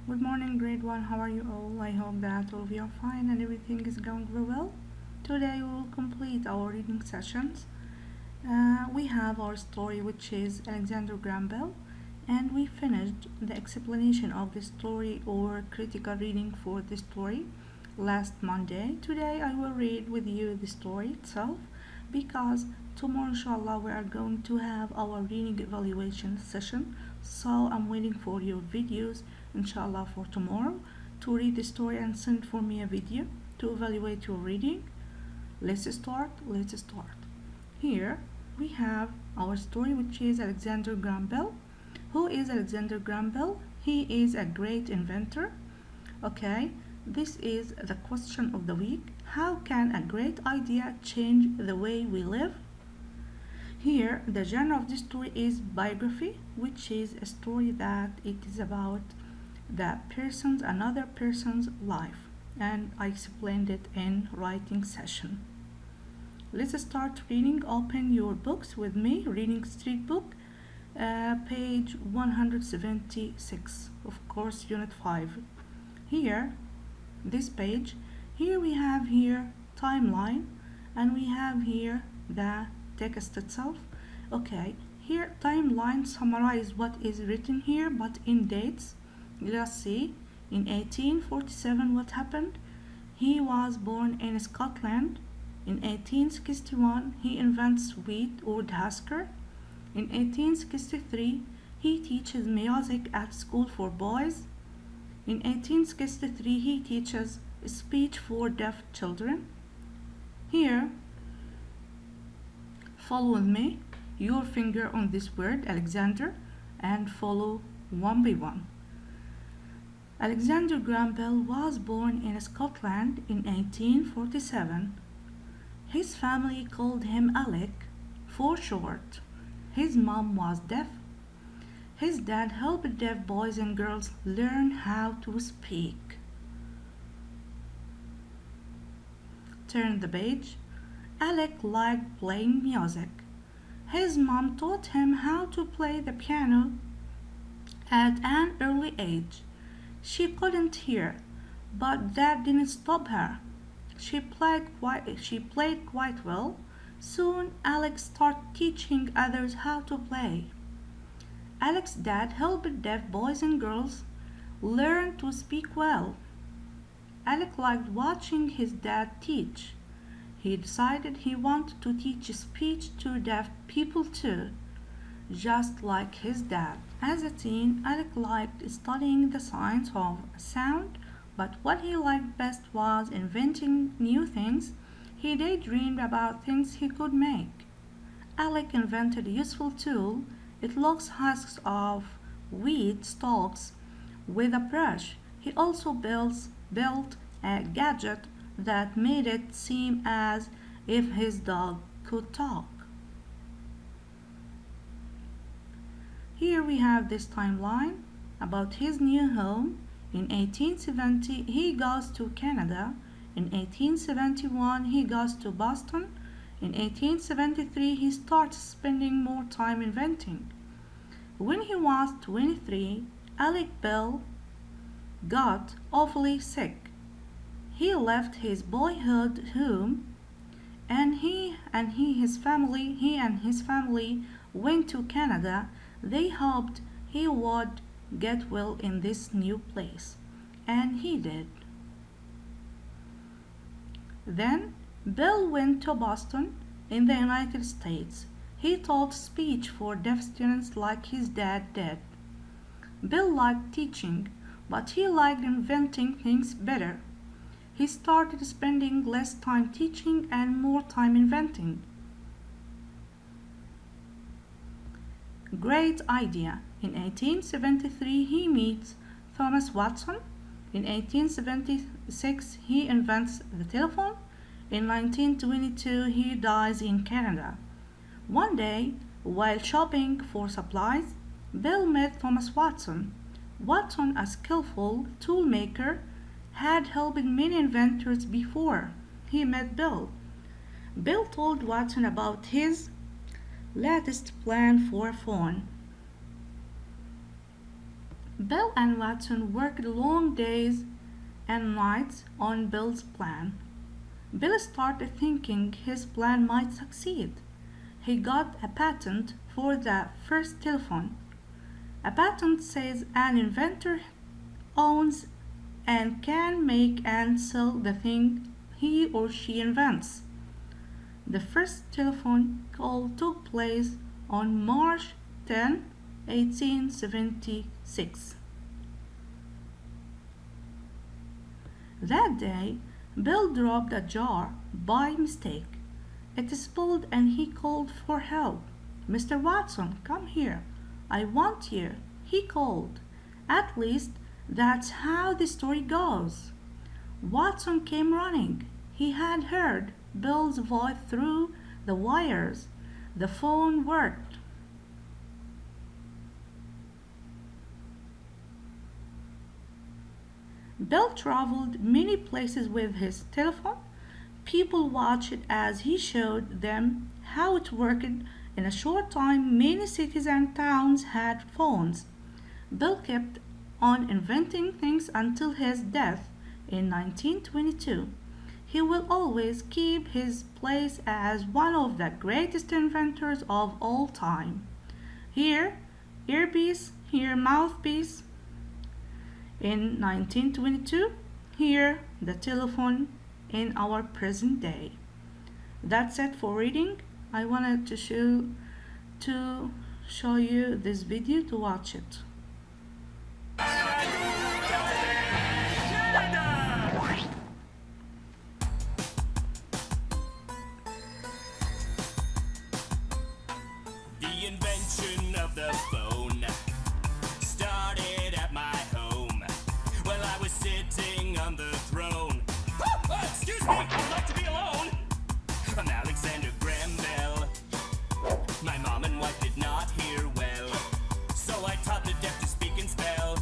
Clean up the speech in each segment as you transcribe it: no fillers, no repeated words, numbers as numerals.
Good morning, grade 1. How are you all? I hope that all of you are fine and everything is going very well. Today we will complete our reading sessions. We have our story, which is Alexander Graham Bell, and we finished the explanation of the story or critical reading for the story last Monday. Today I will read with you the story itself because tomorrow, inshallah, we are going to have our reading evaluation session. So I'm waiting for your videos, inshallah, for tomorrow to read the story and send for me a video to evaluate your reading. Let's start. Let's start. Here we have our story, which is Alexander Graham Bell. Who is Alexander Graham Bell? He is a great inventor. Okay, this is the question of the week. How can a great idea change the way we live? Here, the genre of this story is biography, which is a story that it is about another person's life, and I explained it in writing session. Let's start reading. Open your books with me. Reading Street Book, page 176. Of course, Unit 5. Here, this page. Here we have here timeline, and we have here the text itself. Okay, here timeline summarize what is written here, but in dates. Let's see. In 1847, what happened? He was born in Scotland. In 1861, he invents wheat wood husker. In 1863, he teaches music at school for boys. In 1863, he teaches speech for deaf children. Here, follow with me, your finger on this word, Alexander, and follow one by one. Alexander Graham Bell was born in Scotland in 1847. His family called him Alec for short. His mom was deaf. His dad helped deaf boys and girls learn how to speak. Turn the page. Alec liked playing music. His mom taught him how to play the piano at an early age. She couldn't hear, but that didn't stop her. She played quite well. Soon Alec started teaching others how to play. Alec's dad helped deaf boys and girls learn to speak well. Alec liked watching his dad teach. He decided he wanted to teach speech to deaf people too, just like his dad. As a teen, Alec liked studying the science of sound, but what he liked best was inventing new things. He daydreamed about things he could make. Alec invented a useful tool. It looks husks of wheat stalks with a brush. He also built a gadget that made it seem as if his dog could talk. Here we have this timeline about his new home. In 1870, he goes to Canada. In 1871, he goes to Boston. In 1873, he starts spending more time inventing. When he was 23, Alec Bell got awfully sick. He left his boyhood home and he and his family went to Canada. They hoped he would get well in this new place, and he did. Then Bill went to Boston in the United States. He taught speech for deaf students like his dad did. Bill liked teaching, but he liked inventing things better. He started spending less time teaching and more time inventing. Great idea. In 1873, he meets Thomas Watson. In 1876, he invents the telephone. In 1922, he dies in Canada. One day, while shopping for supplies, Bill met Thomas Watson. Watson, a skillful toolmaker, had helped many inventors before he met Bill. Bill told Watson about his latest plan for a phone. Bill and Watson worked long days and nights on Bill's plan. Bill started thinking his plan might succeed. He got a patent for the first telephone. A patent says an inventor owns and can make and sell the thing he or she invents. The first telephone call took place on March 10, 1876. That day, Bill dropped a jar by mistake. It spilled and he called for help. "Mr. Watson, come here. I want you," he called. At least, that's how the story goes. Watson came running. He had heard Bill's voice through the wires. The phone worked. Bill traveled many places with his telephone. People watched as he showed them how it worked. In a short time, many cities and towns had phones. Bill kept on inventing things until his death in 1922. He will always keep his place as one of the greatest inventors of all time. Here, earpiece, here, mouthpiece. In 1922, here, the telephone in our present day. That's it for reading. I wanted to show you this video to watch it. The invention of the phone started at my home while I was sitting on the throne. Excuse me, I'd like to be alone. I'm Alexander Graham Bell. My mom and wife did not hear well, so I taught the deaf to speak and spell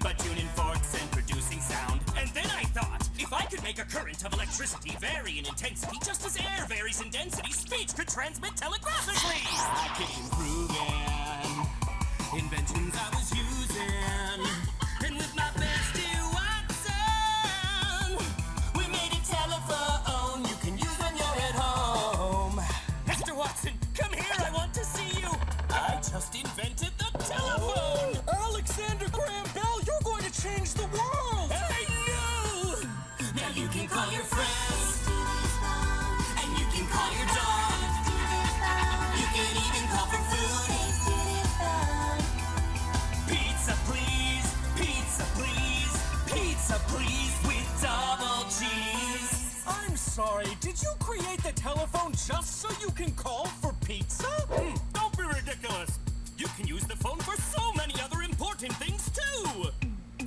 by tuning forks and producing sound. And then I thought, if I could make a current of electricity vary in intensity just as air varies in density, speech could transmit telegraphically. I kept improving inventions I was using, and with my bestie Watson, we made a telephone you can use when you're at home. Mr. Watson, come here, I want to see you. I just invented the telephone. Alexander Graham Bell, you're going to change the world! I know! Now you can call your friends, and you can call your dog. You can even call for food. Pizza please, pizza please, pizza please with double cheese. I'm sorry, did you create the telephone just so you can call for pizza? Don't be ridiculous. You can use the phone for so many other important things too.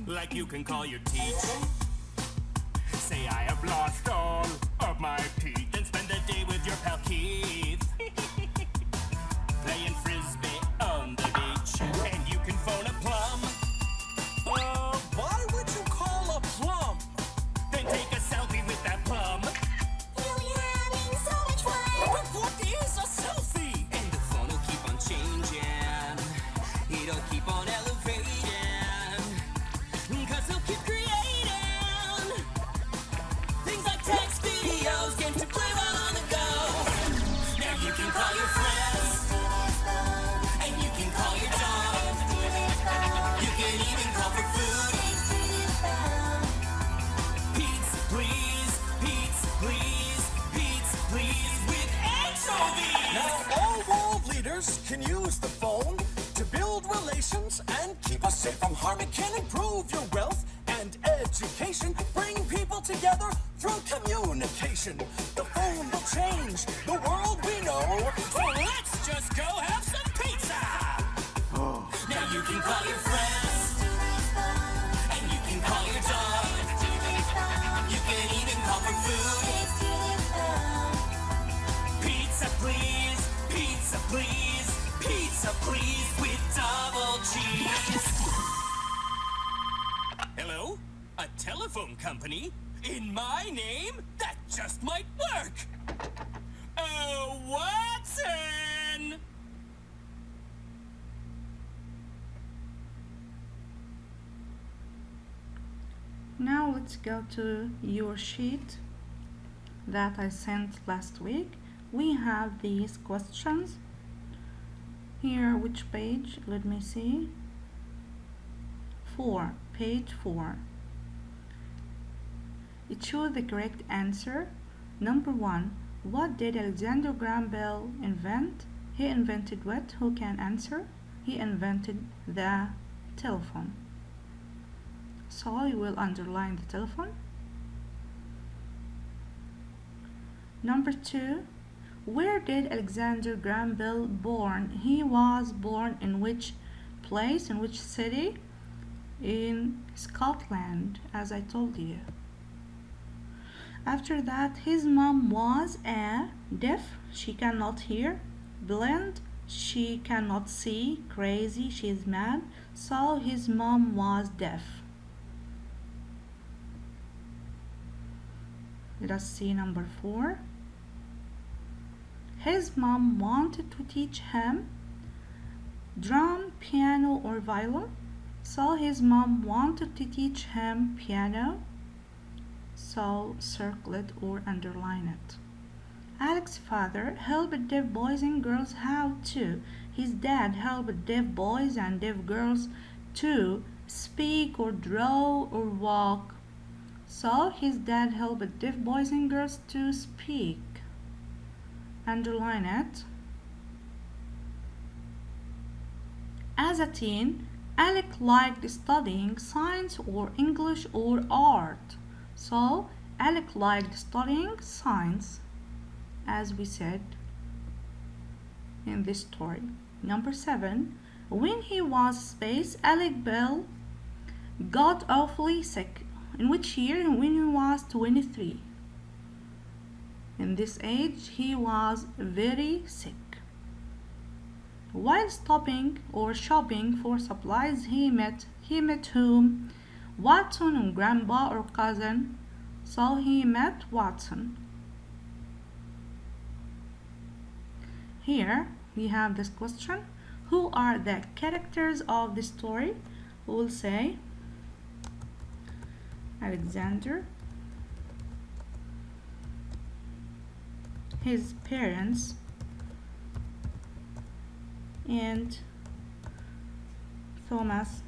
Like you can call your teacher, say I have lost all of my teeth, and spend the day with your pal Keith, playing frisbee on the beach. And you can phone a plum, Why would you call a plum? then take a selfie with that plum. You'll be having so much fun. But what is a selfie? And the phone will keep on changing, it'll keep on elevating, 'cause it'll keep creating things like text, videos, games to play while on the go. Now you can call your friends, and you can call your dog. You can even call for food. Pizza please, pizza please, pizza please with anchovies. Now all world leaders can use the phone to build relations and keep us safe from harm. It can improve your wealth and education, bring people together through communication. The phone will change the world we know. So let's just go have some pizza. Now you can call your friends, and you can call your dog. You can even call for food. Pizza please, pizza please, pizza please with double cheese. Hello? A telephone company? In my name? That just might work! Watson! Now let's go to your sheet that I sent last week. We have these questions here. Which page? Let me see. 4, page 4. Choose the correct answer. Number 1. What did Alexander Graham Bell invent? He invented what? Who can answer? He invented the telephone. So you will underline the telephone. Number 2. Where did Alexander Graham Bell born? He was born in which place, in which city? In Scotland, as I told you. After that, his mom was a deaf, she cannot hear, blind, she cannot see, crazy, she is mad, so his mom was deaf. Let us see number 4. His mom wanted to teach him drum, piano, or violin, so his mom wanted to teach him piano, so circle it or underline it. Alex's father helped deaf boys and girls how to. His dad helped deaf boys and deaf girls to speak or draw or walk. So his dad helped deaf boys and girls to speak. Underline it. As a teen, Alec liked studying science or English or art. So Alec liked studying science, as we said in this story. Number 7. When he was space, Alec Bell got awfully sick. In which year? When he was 23. In this age, he was very sick. While stopping or shopping for supplies, he met whom? Watson and grandpa or cousin. So he met Watson. Here we have this question. Who are the characters of the story? We will say Alexander, his parents, and Thomas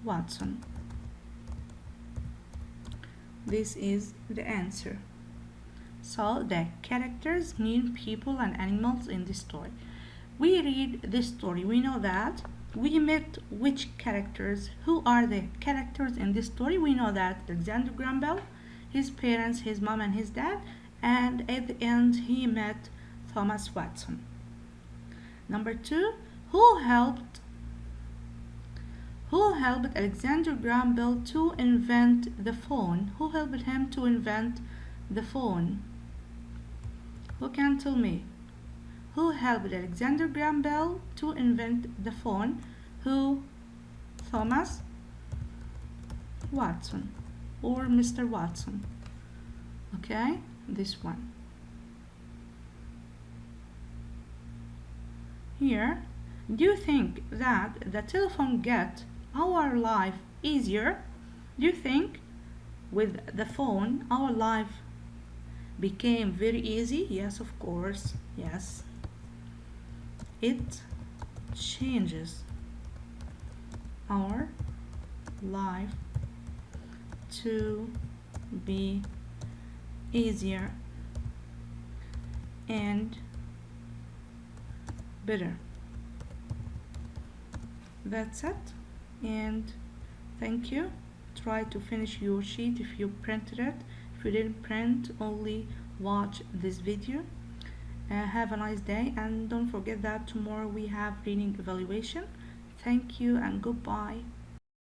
Watson. This is the answer. So the characters mean people and animals in this story. We read this story, we know that. We met which characters? Who are the characters in this story? We know that Alexander Graham Bell, his parents, his mom and his dad, and at the end he met Thomas Watson. Number 2, who helped Alexander Graham Bell to invent the phone? Who helped him to invent the phone? Who can tell me? Who helped Alexander Graham Bell to invent the phone? Who? Thomas Watson or Mr. Watson. Okay, this one. Here, do you think that the telephone get our life easier? Do you think with the phone our life became very easy? Yes, of course. Yes. It changes our life to be easier and better. That's it, and thank you. Try to finish your sheet if you printed it. If you didn't print, only watch this video. Have a nice day, and don't forget that tomorrow we have reading evaluation. Thank you and goodbye.